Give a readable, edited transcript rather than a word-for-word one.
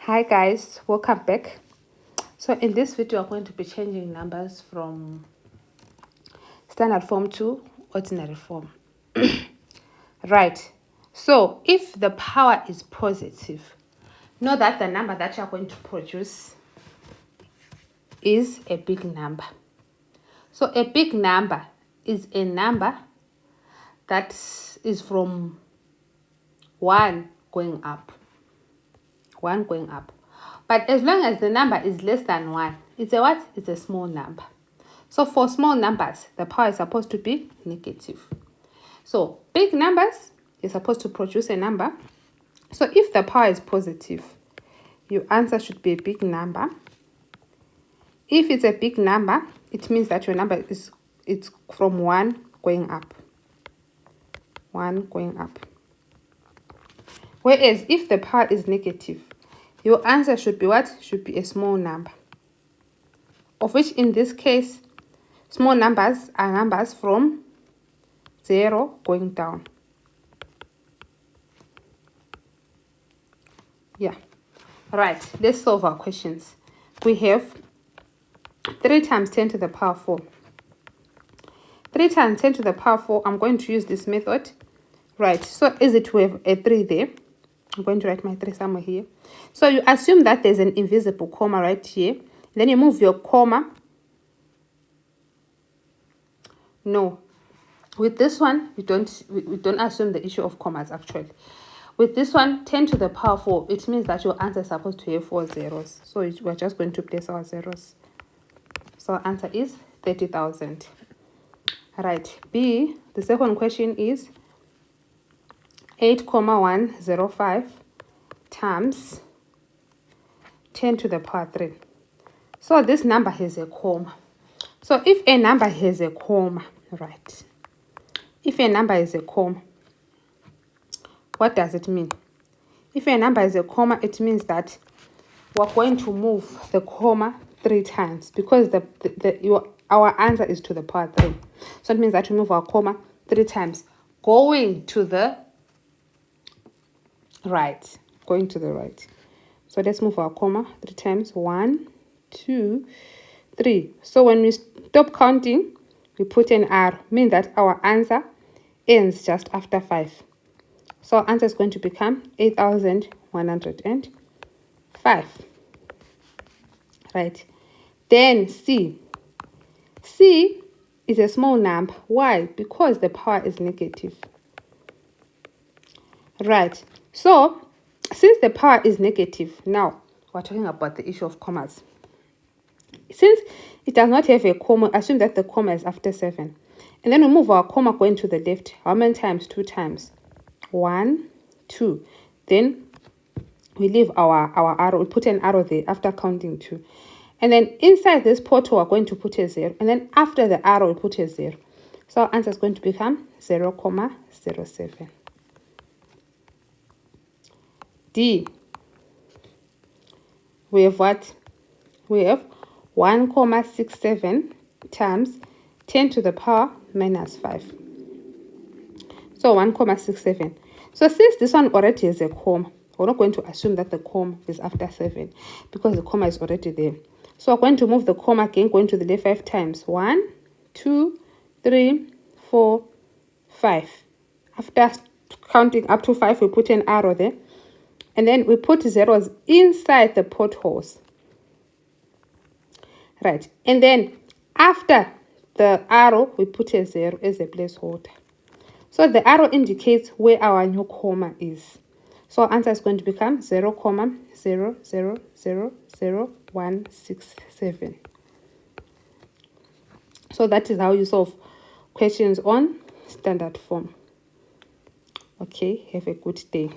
Hi guys, welcome back. So in this video, I'm going to be changing numbers from standard form to ordinary form. Right. So if the power is positive, know that the number that you're going to produce is a big number. So a big number is a number that is from 1 going up. 1 going up. But as long as the number is less than 1, it's a what? It's a small number. So for small numbers, the power is supposed to be negative. So big numbers, you're supposed to produce a number. So if the power is positive, your answer should be a big number. If it's a big number, it means that your number it's from 1 going up. 1 going up. Whereas if the power is negative, your answer should be what? Should be a small number. Of which in this case, small numbers are numbers from 0 going down. Yeah. Right. Let's solve our questions. We have 3 times 10 to the power 4. 3 times 10 to the power 4, I'm going to use this method. Right. So is it we have a 3 there? I'm going to write my 3 somewhere here. So you assume that there's an invisible comma right here. Then you move your comma. No. With this one, we don't assume the issue of commas actually. With this one, 10 to the power 4, it means that your answer is supposed to have 4 zeros. So we're just going to place our zeros. So our answer is 30,000. Right. B, the second question is 8,105 times 10 to the power 3. So this number has a comma. So if a number has a comma, right? If a number is a comma, what does it mean? If a number is a comma, it means that we're going to move the comma 3 times because our answer is to the power 3. So it means that we move our comma 3 times, going to the right. Going to the right. So let's move our comma 3 times. 1, 2, 3. So when we stop counting, we put an R, meaning that our answer ends just after 5. So our answer is going to become 8,105. Right. Then C. C is a small number. Why? Because the power is negative. Right. So since the power is negative, now we're talking about the issue of commas. Since it does not have a comma, assume that the comma is after 7. And then we move our comma going to the left. How many times? 2 times. 1, 2. Then we leave our arrow. We put an arrow there after counting 2. And then inside this portal, we're going to put a 0. And then after the arrow, we put a 0. So our answer is going to become 0,07. D. We have what? We have 1,67 times 10 to the power minus 5. So 1,67. So since this one already has a comma, we're not going to assume that the comma is after 7 because the comma is already there. So we're going to move the comma again, going to the left 5 times. 1, 2, 3, 4, 5. After counting up to 5, we put an arrow there. And then we put zeros inside the potholes. Right. And then after the arrow, we put a 0 as a placeholder. So the arrow indicates where our new comma is. So our answer is going to become 0,0000167. So that is how you solve questions on standard form. Okay, have a good day.